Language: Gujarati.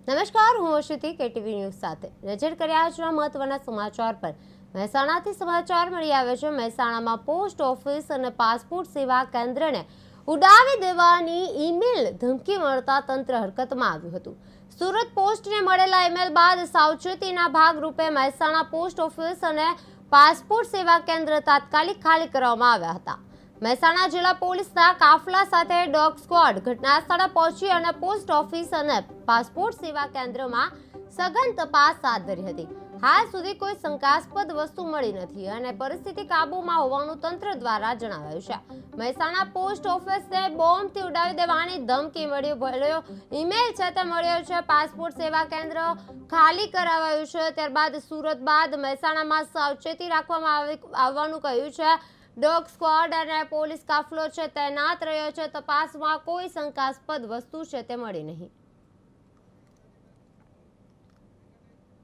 નમસ્કાર, હું અશ્વિતી કેટીવી ન્યૂઝ સાથે નજર કર્યા આજના મહત્વના સમાચાર પર। મહેસાણાથી સમાચાર મળી આવે છે। મહેસાણામાં પોસ્ટ ઓફિસ અને પાસપોર્ટ સેવા કેન્દ્રને ઉડાવી દેવાની ઈમેલ ધમકી મળતા તંત્ર હરકતમાં આવ્યું હતું। સુરત પોસ્ટને મળેલા ઈમેલ બાદ સાવચેતીના ભાગરૂપે મહેસાણા પોસ્ટ ઓફિસ અને પાસપોર્ટ સેવા કેન્દ્ર તાત્કાલિક ખાલી કરવામાં આવ્યા હતા। મહેસાણા જિલ્લા પોલીસના કાફલા સાથે ડોગ સ્ક્વોડ ઘટના સ્થળે પહોંચી અને પોસ્ટ ઓફિસ અને પાસપોર્ટ સેવા કેન્દ્રમાં સઘન તપાસ હાથ ધરી હતી। હાલ સુધી કોઈ શંકાસ્પદ વસ્તુ મળી નથી અને પરિસ્થિતિ કાબૂમાં હોવાનું તંત્ર દ્વારા જણાવાયું છે। મહેસાણા પોસ્ટ ઓફિસને બોમ્બથી ઉડાવી દેવાની ધમકી મળ્યો ઈમેલ છે તે મળ્યો છે। પાસપોર્ટ સેવા કેન્દ્ર ખાલી કરાવાયું છે। ત્યારબાદ સુરત બાદ મહેસાણામાં સાવચેતી રાખવામાં આવવાનું કહ્યું છે। ડોગ સ્ક્વોડ અને પોલીસ કાફલો છે તૈનાત રહ્યો છે। તપાસમાં કોઈ શંકાસ્પદ વસ્તુ છે તે મળી નહીં।